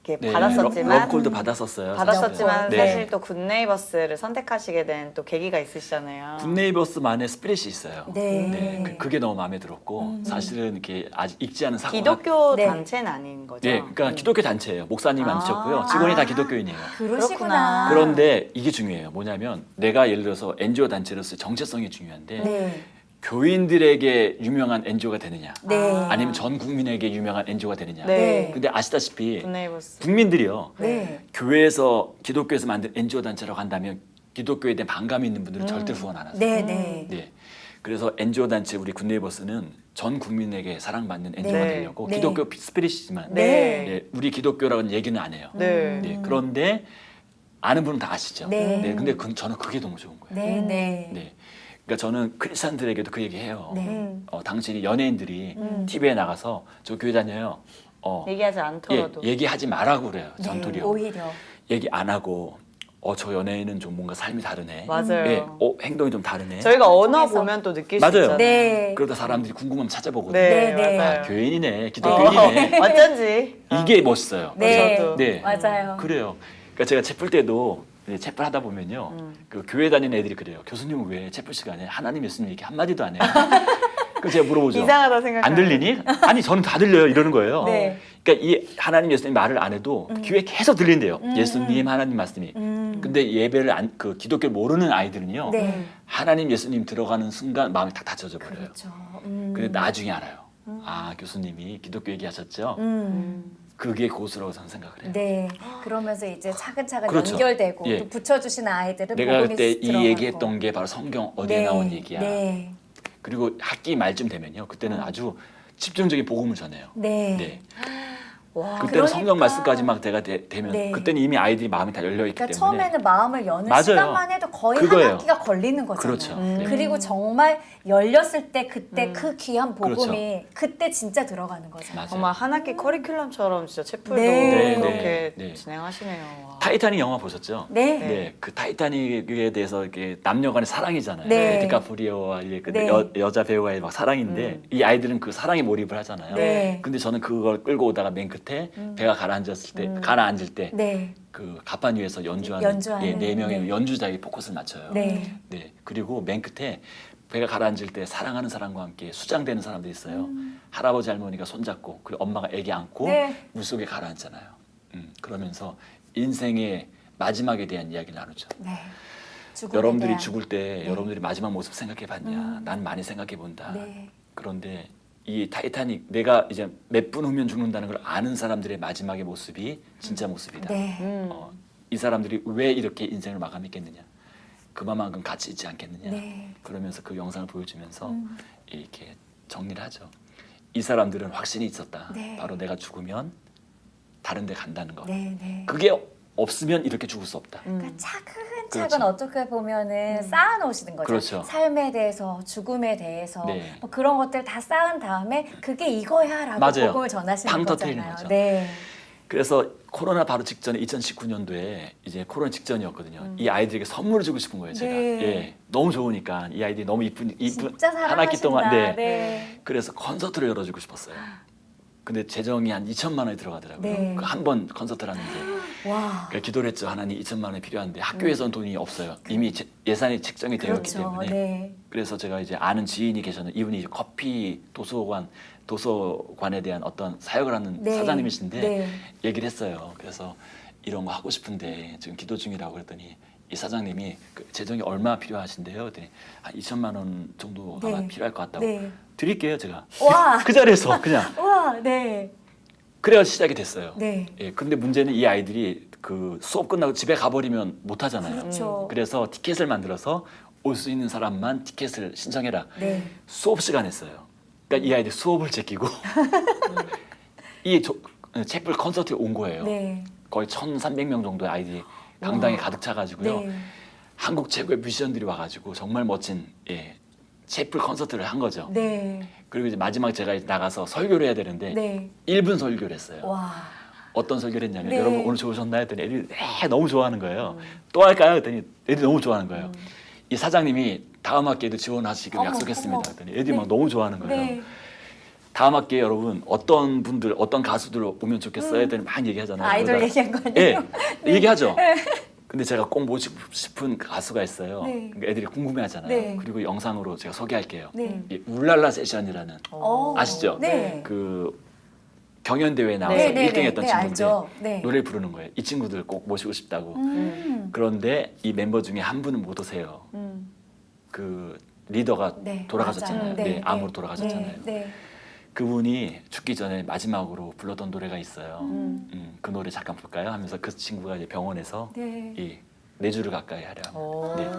이렇게 네, 받았었지만 러브콜도 받았었어요. 받았었지만 네. 사실 또 굿네이버스를 선택하시게 된 또 계기가 있으시잖아요. 굿네이버스만의 스피릿이 있어요. 네. 그게 너무 마음에 들었고 사실은 이렇게 아직 익지 않은 사고가 기독교 네. 단체는 아닌 거죠? 네, 그러니까 기독교 단체예요. 목사님 앉으셨고요. 직원이 다 기독교인이에요. 그러시구나. 그런데 이게 중요해요. 뭐냐면 내가 예를 들어서 NGO 단체로서 정체성이 중요한데 네. 교인들에게 유명한 NGO가 되느냐, 네. 아니면 전 국민에게 유명한 NGO가 되느냐. 네. 근데 아시다시피 굿네이버스. 국민들이요, 네. 교회에서 기독교에서 만든 NGO 단체라고 한다면 기독교에 대한 반감이 있는 분들은 절대 후원 안 하세요. 네, 네. 네. 그래서 NGO 단체 우리 굿네이버스는 전 국민에게 사랑받는 NGO가 네. 되려고 네. 기독교 스피릿이지만 네. 네, 우리 기독교라는 얘기는 안 해요. 네. 네, 그런데 아는 분은 다 아시죠. 네. 근데 저는 그게 너무 좋은 거예요. 네, 네. 네. 그러니까 저는 크리스찬들에게도 그 얘기해요. 네. 당신이 연예인들이 TV에 나가서 저 교회 다녀요. 얘기하지 않더라도. 얘기하지 말라고 그래요. 전투리요. 오히려. 얘기 안 하고 저 연예인은 좀 뭔가 삶이 다르네. 맞아요. 예, 행동이 좀 다르네. 저희가 언어 통해서. 보면 또 느낄 수 맞아요. 있잖아요. 네. 그러다 사람들이 궁금하면 찾아보거든요. 네, 네, 네. 맞아요. 교인이네, 기독교인이네. 어쩐지. 이게 멋있어요. 네. 저도. 네. 맞아요. 그래요. 그러니까 제가 책 풀 때도 채플 하다 보면요. 그 교회 다니는 애들이 그래요. 교수님은 왜 채플 시간에 하나님 예수님 얘기 한마디도 안 해요? 그 제가 물어보죠. 이상하다 생각. 안 들리니? 아니 저는 다 들려요. 이러는 거예요. 네. 그러니까 이 하나님 예수님 말을 안 해도 귀에 계속 들린대요. 예수님 하나님 말씀이. 근데 예배를 그 기독교를 모르는 아이들은요. 네. 하나님 예수님 들어가는 순간 마음이 다 닫혀져 버려요. 그렇죠. 근데 나중에 알아요. 아 교수님이 기독교 얘기하셨죠? 그게 고수라고 저는 생각을 해요. 네. 그러면서 이제 차근차근 그렇죠. 연결되고 예. 또 붙여주신 아이들은 내가 복음이 그때 이 들어가고. 얘기했던 게 바로 성경 어디에 네. 나온 얘기야. 네. 그리고 학기 말쯤 되면요. 그때는 아주 집중적인 복음을 전해요. 네. 네. 와. 그때는 그러니까. 성경 말씀까지 막 내가 되면 네. 그때는 이미 아이들이 마음이 다 열려 있기 그러니까 때문에 처음에는 마음을 여는 맞아요. 시간만 해도 거의 그거예요. 한 학기가 걸리는 거잖아요. 그렇죠. 네. 그리고 정말 열렸을 때 그때 그 귀한 복음이 그렇죠. 그때 진짜 들어가는 거잖아요. 맞아요. 정말 한 학기 커리큘럼처럼 진짜 채플도 네. 그렇게 네. 진행하시네요. 와. 타이타닉 영화 보셨죠? 네. 네, 그 타이타닉에 대해서 이게 남녀간의 사랑이잖아요. 네. 디카프리오와 이게 그 네. 여자 배우와의 막 사랑인데 이 아이들은 그 사랑에 몰입을 하잖아요. 네. 근데 저는 그걸 끌고 오다가 맨 끝에 배가 가라앉았을 때, 가라앉을 때 네. 그 갑판 위에서 연주하는 연주하는, 예, 네 명의 네. 연주자에게 포커스를 맞춰요. 네. 네. 그리고 맨 끝에 배가 가라앉을 때 사랑하는 사람과 함께 수장되는 사람들이 있어요. 할아버지 할머니가 손잡고 그리고 엄마가 애기 안고 네. 물속에 가라앉잖아요. 그러면서 인생의 마지막에 대한 이야기를 나누죠. 네. 죽음에 여러분들이 대한. 죽을 때 네. 여러분들이 마지막 모습 생각해 봤냐? 난 많이 생각해 본다. 네. 그런데 이 타이타닉 내가 이제 몇 분 후면 죽는다는 걸 아는 사람들의 마지막의 모습이 진짜 모습이다. 네. 이 사람들이 왜 이렇게 인생을 마감했겠느냐? 그만큼 가치 있지 않겠느냐? 네. 그러면서 그 영상을 보여주면서 이렇게 정리를 하죠. 이 사람들은 확신이 있었다. 네. 바로 내가 죽으면 다른 데 간다는 것. 네. 네. 그게 없으면 이렇게 죽을 수 없다. 그러니까 차근차근 그렇죠. 어떻게 보면은 쌓아놓으시는 거죠. 그렇죠. 삶에 대해서, 죽음에 대해서 네. 뭐 그런 것들 다 쌓은 다음에 그게 이거야라고 맞아요. 복음을 전하시는 팡 거잖아요. 터뜨리는 거죠. 네. 그래서 코로나 바로 직전에 2019년도에 이제 코로나 직전이었거든요. 이 아이들에게 선물을 주고 싶은 거예요, 제가. 네. 예, 너무 좋으니까 이 아이들이 너무 이쁜 진짜 한 학기 동안 사랑하신다. 네. 네. 그래서 콘서트를 열어주고 싶었어요. 근데 재정이 한 2천만 원이 들어가더라고요. 네. 그 한 번 콘서트를 하는데 와. 그러니까 기도를 했죠. 하나님 2천만 원이 필요한데 학교에서는 돈이 없어요. 이미 예산이 책정이 되어 있기 그렇죠. 때문에. 네. 그래서 제가 이제 아는 지인이 계셨는데 이분이 이제 커피 도서관에 대한 어떤 사역을 하는 네. 사장님이신데 네. 얘기를 했어요. 그래서 이런 거 하고 싶은데 지금 기도 중이라고 그랬더니 이 사장님이 그 재정이 얼마 필요하신데요? 그랬더니 한 2천만 원 정도 아마 네. 필요할 것 같다고. 네. 드릴게요, 제가. 와. 그 자리에서 그냥. 와. 네. 그래야 시작이 됐어요. 네. 예, 근데 문제는 이 아이들이 그 수업 끝나고 집에 가버리면 못 하잖아요. 그렇죠. 그래서 티켓을 만들어서 올 수 있는 사람만 티켓을 신청해라. 네. 수업 시간 했어요. 그러니까 이 아이들 수업을 제끼고 이 채플 콘서트에 온 거예요. 네. 거의 1,300명 정도의 아이들이 강당에 가득 차가지고요. 네. 한국 최고의 뮤지션들이 와가지고 정말 멋진 채플 콘서트를 한 거죠. 네. 그리고 이제 마지막 제가 나가서 설교를 해야 되는데 네. 1분 설교를 했어요. 와. 어떤 설교를 했냐면 네. 여러분 오늘 좋으셨나요? 했더니 애들이 너무 좋아하는 거예요. 또 할까요? 했더니 애들이 너무 좋아하는 거예요. 이 사장님이 다음 학기에도 지원하시기로 어머, 약속했습니다. 어머. 했더니 애들이 네. 막 너무 좋아하는 거예요. 네. 다음 학기에 여러분 어떤 분들 어떤 가수들 오면 좋겠어요? 했더니 막 얘기하잖아요. 아이돌 그러다가 얘기한 거 아니에요? 예, 얘기하죠. 근데 제가 꼭 모시고 싶은 가수가 있어요. 네. 그러니까 애들이 궁금해하잖아요. 네. 그리고 영상으로 제가 소개할게요. 네. 이 울랄라 세션이라는 어. 아시죠? 네. 그 경연대회에 나와서 네, 네, 1등 네. 했던 네, 친구인데 알죠. 네. 노래를 부르는 거예요. 이 친구들 꼭 모시고 싶다고. 그런데 이 멤버 중에 한 분은 못 오세요. 그 리더가 네, 돌아가셨잖아요. 맞아요. 네, 암으로 돌아가셨잖아요. 네. 네. 그분이 죽기 전에 마지막으로 불렀던 노래가 있어요. 그 노래 잠깐 볼까요? 하면서 그 친구가 이제 병원에서 네. 이 4주를 가까이 하려. 오. 네.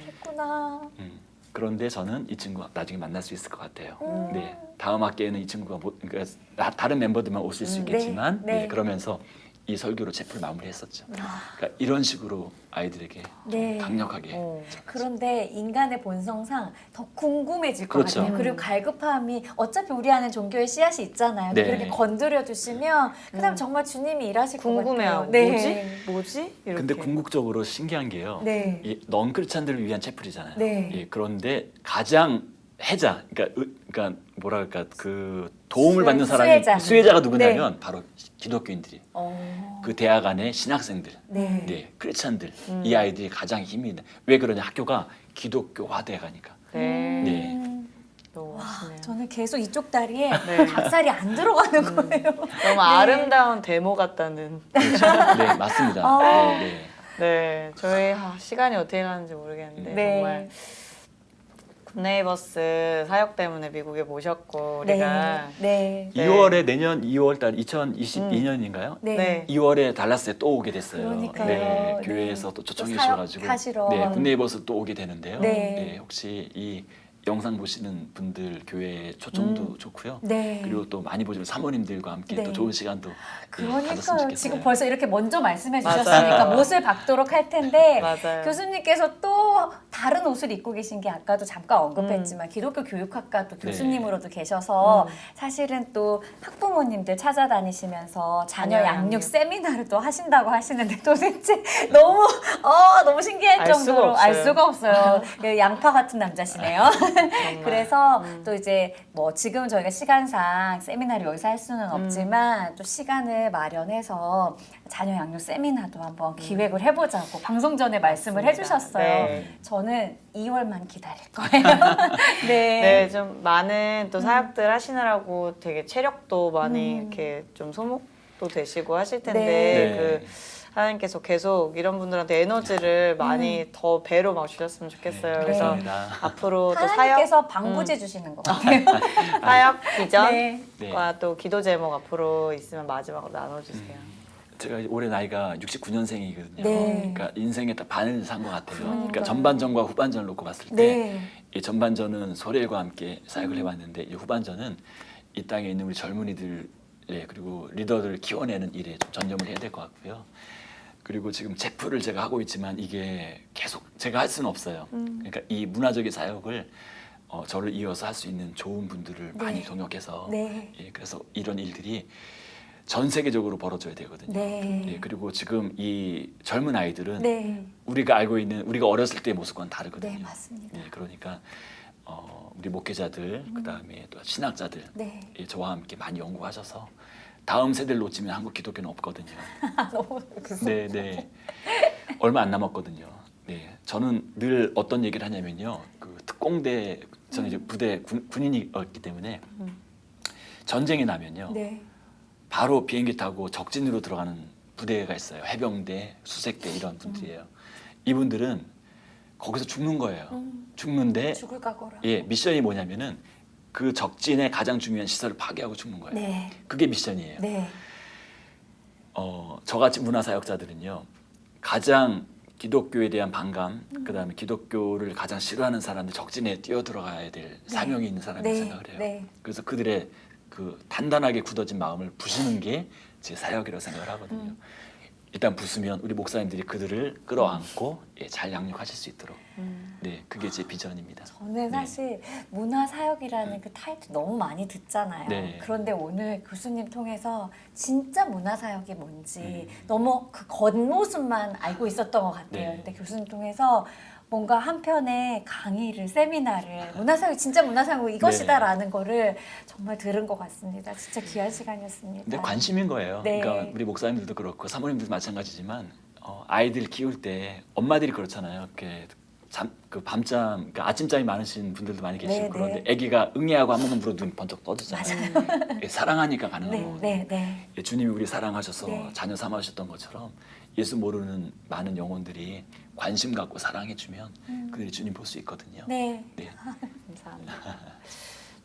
했구나. 그런데 저는 이 친구 나중에 만날 수 있을 것 같아요. 네, 다음 학기에는 이 친구가 그러니까 다른 멤버들만 오실 수 있겠지만 네, 네. 네, 그러면서 이 설교로 채플 마무리했었죠. 그러니까 이런 식으로 아이들에게 좀 네. 강력하게. 어. 그런데 인간의 본성상 더 궁금해질 것 그렇죠. 같아요. 그리고 갈급함이 어차피 우리 안에 종교의 씨앗이 있잖아요. 네. 그렇게 건드려 주시면 그다음 정말 주님이 일하실 것 같아요. 궁금해하고 네. 뭐지? 이렇게. 근데 궁극적으로 신기한 게요. 네. 이 넌크리스찬들을 위한 채플이잖아요. 네. 예, 그런데 가장 해자, 그러니까 뭐랄까 그 도움을 받는 수혜자. 사람이 수혜자가 누구냐면 바로 기독교인들이. 어. 그 대학 안에 신학생들, 네. 네, 크리스찬들 이 아이들이 가장 힘이 있는. 왜 그러냐? 학교가 기독교화돼가니까. 네. 네. 너무 멋지네요. 저는 계속 이쪽 다리에 네. 닭살이 안 들어가는 거예요. 너무 아름다운 데모 같다는. 네, 맞습니다. 어. 네, 네. 네, 저희 시간이 어떻게 가는지 모르겠는데 네. 정말 굿네이버스 사역 때문에 미국에 모셨고 우리가 네. 2월에 내년 2월달 2022년인가요? 네. 네. 2월에 달라스에 또 오게 됐어요. 그러니까요. 네, 네. 교회에서 또 초청해 또 주셔가지고 사역하시러. 네, 굿네이버스 또 오게 되는데요. 네. 네, 혹시 이 영상 보시는 분들 교회 초청도 좋고요. 네. 그리고 또 많이 보시는 사모님들과 함께 네. 또 좋은 시간도 가졌으면 그러니까요. 좋겠어요. 지금 벌써 이렇게 먼저 말씀해 맞아요. 주셨으니까 못을 박도록 할 텐데 맞아요. 교수님께서 또 다른 옷을 입고 계신 게 아까도 잠깐 언급했지만 기독교 교육학과 또 교수님으로도 계셔서 사실은 또 학부모님들 찾아다니시면서 자녀 자녀 양육 양육. 세미나를 또 하신다고 하시는데 도대체 너무 너무 신기할 알 수가 정도로 알 없어요. 수가 없어요. 그 양파 같은 남자시네요. 정말. 그래서 또 이제 뭐 지금 저희가 시간상 세미나를 여기서 할 수는 없지만 또 시간을 마련해서 자녀 양육 세미나도 한번 기획을 해보자고 방송 전에 말씀을 맞습니다. 해주셨어요. 네. 저는 2월만 기다릴 거예요. 네. 네, 좀 많은 또 사역들 하시느라고 되게 체력도 많이 이렇게 좀 소모도 되시고 하실 텐데 네. 그 하나님께서 계속 이런 분들한테 에너지를 많이 더 배로 막 주셨으면 좋겠어요. 네, 그래서 감사합니다. 앞으로 또 사역 하나님께서 방부제 주시는 것 같아요. 사역 비전과 네. 또 기도 제목 앞으로 있으면 마지막으로 나눠주세요. 제가 올해 나이가 69년생이거든요. 네. 그러니까 인생의 딱 반을 산 것 같아요. 그러니까요. 그러니까 전반전과 후반전을 놓고 봤을 때 네. 이 전반전은 소리엘과 함께 사역을 해봤는데 이 후반전은 이 땅에 있는 우리 젊은이들 그리고 리더들을 키워내는 일에 좀 전념을 해야 될 것 같고요. 그리고 지금 제프를 제가 하고 있지만 이게 계속 제가 할 수는 없어요. 그러니까 이 문화적인 사역을 저를 이어서 할 수 있는 좋은 분들을 많이 동역해서 네. 예, 그래서 이런 일들이 전 세계적으로 벌어져야 되거든요. 네. 예, 그리고 지금 이 젊은 아이들은 네. 우리가 알고 있는 우리가 어렸을 때의 모습과는 다르거든요. 네, 맞습니다. 예, 그러니까 우리 목회자들 그다음에 또 신학자들 네. 예, 저와 함께 많이 연구하셔서 다음 세대를 놓치면 한국 기독교는 없거든요. 너무 네, 네. 얼마 안 남았거든요. 네, 저는 늘 어떤 얘기를 하냐면요. 그 특공대 저는 이제 부대 군인이었기 때문에 전쟁이 나면요. 네. 바로 비행기 타고 적진으로 들어가는 부대가 있어요. 해병대, 수색대 이런 분들이에요. 이분들은 거기서 죽는 거예요. 죽는데 죽을 각오라. 예, 미션이 뭐냐면은 그 적진의 가장 중요한 시설을 파괴하고 죽는 거예요. 네. 그게 미션이에요. 네. 저같이 문화사역자들은요. 가장 기독교에 대한 반감, 그다음에 기독교를 가장 싫어하는 사람들 적진에 뛰어들어가야 될 사명이 있는 사람이라고 네. 생각을 해요. 네. 그래서 그들의 그 단단하게 굳어진 마음을 부수는 게 제 사역이라고 생각을 하거든요. 일단 부수면 우리 목사님들이 그들을 끌어안고 예, 잘 양육하실 수 있도록 네, 그게 제 비전입니다. 저는 사실 문화사역이라는 그 타이틀 너무 많이 듣잖아요. 네. 그런데 오늘 교수님 통해서 진짜 문화사역이 뭔지 너무 그 겉모습만 알고 있었던 것 같아요. 네. 근데 교수님 통해서 뭔가 한편의 강의를, 세미나를 문화사역이 진짜 문화사역이 이것이다라는 거를 정말 들은 것 같습니다. 진짜 귀한 시간이었습니다. 근데 관심인 거예요. 네. 그러니까 우리 목사님들도 그렇고 사모님들도 마찬가지지만 아이들 키울 때 엄마들이 그렇잖아요. 이렇게 그 밤잠, 그러니까 아침잠이 많으신 분들도 많이 계시고 네, 그런데 네. 아기가 응애하고 한 번만 물어 눈 번쩍 떠지잖아요. 예, 사랑하니까 가능한 네, 거거든요. 네, 네. 예, 주님이 우리 사랑하셔서 네. 자녀 삼아주셨던 것처럼 예수 모르는 많은 영혼들이 관심 갖고 사랑해주면 그들이 주님 볼 수 있거든요. 네. 네. 감사합니다.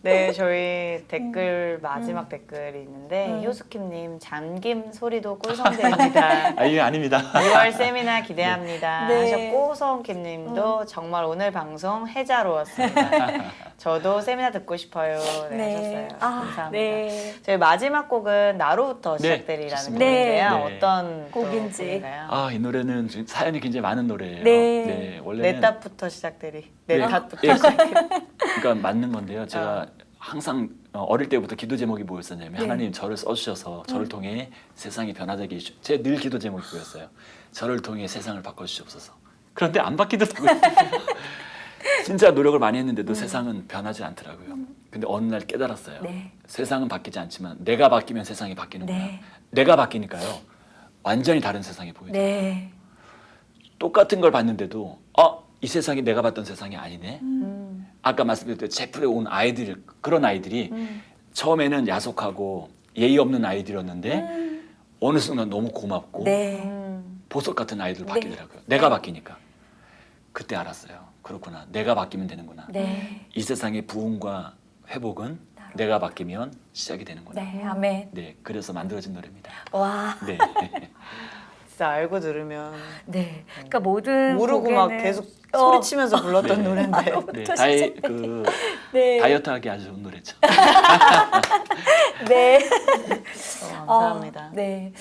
네, 저희 댓글 마지막 댓글이 있는데 효수킴님 잠김 소리도 꿀성대입니다. 아, 이게 아닙니다. 6월 세미나 기대합니다. 네. 하셨고 소홍킴님도 정말 오늘 방송 해자로웠습니다. 저도 세미나 듣고 싶어요. 네, 하셨어요. 감사합니다. 네. 저희 마지막 곡은 나로부터 네, 시작되리라는 좋습니다. 곡인데요. 네. 어떤 또 곡인지. 곡인가요? 아, 이 노래는 지금 사연이 굉장히 많은 노래예요. 네. 원래는 내 탓부터 시작되리. 내 네. 탓부터 예, 시작되리. 그러니까 맞는 건데요. 제가 항상 어릴 때부터 기도 제목이 뭐였었냐면 네. 하나님 저를 써주셔서 저를 통해 세상이 변화되게 해주시오. 제 늘 기도 제목이 그거였어요. 저를 통해 세상을 바꿔주시옵소서. 그런데 안 바뀌더라고요. 진짜 노력을 많이 했는데도 세상은 변하지 않더라고요. 근데 어느 날 깨달았어요. 네. 세상은 바뀌지 않지만 내가 바뀌면 세상이 바뀌는구나. 네. 내가 바뀌니까요. 완전히 다른 세상이 보이더라고요. 네. 똑같은 걸 봤는데도 이 세상이 내가 봤던 세상이 아니네. 아까 말씀드렸듯이 제풀에 온 아이들, 그런 아이들이 처음에는 야속하고 예의 없는 아이들이었는데 어느 순간 너무 고맙고 네. 보석 같은 아이들 바뀌더라고요. 내가 바뀌니까. 그때 알았어요. 그렇구나. 내가 바뀌면 되는구나. 네. 이 세상의 부흥과 회복은 내가 바뀌면 시작이 되는구나. 네. 아멘. 네, 그래서 만들어진 노래입니다. 와. 네. 진짜 알고 들으면 네. 그러니까 모든 모르고 막 곡에는 계속 소리치면서 불렀던 네. 노래인데. 네, 네. 다이어트하기 아주 좋은 노래죠. 네. 감사합니다. 네.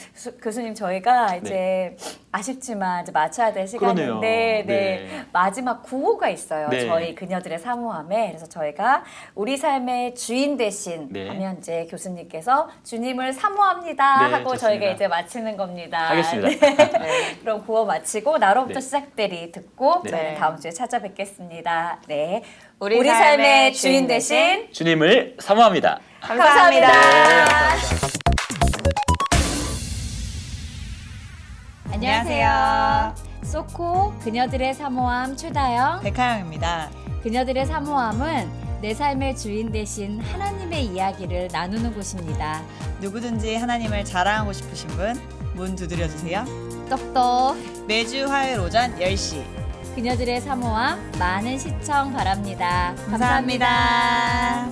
교수님 저희가 이제 아쉽지만 이제 마쳐야 될 시간인데 그러네요. 네. 네. 마지막 구호가 있어요. 네. 저희 그녀들의 사모함에. 그래서 저희가 우리 삶의 주인 대신 네. 하면 이제 교수님께서 주님을 사모합니다 네, 하고 좋습니다. 저희가 이제 마치는 겁니다. 하겠습니다. 네. 그럼 구호 마치고 나로부터 네. 시작되리 듣고 네. 저희는 다음 주에 찾아뵙겠습니다. 네. 우리 우리 삶의 주인 대신 주님을 사모합니다. 감사합니다. 안녕하세요. 소코 그녀들의 사모함 최다영. 백하영입니다. 그녀들의 사모함은 내 삶의 주인 대신 하나님의 이야기를 나누는 곳입니다. 누구든지 하나님을 자랑하고 싶으신 분 문 두드려 주세요. 똑똑 매주 화요일 오전 10시. 그녀들의 사모함 많은 시청 바랍니다. 감사합니다.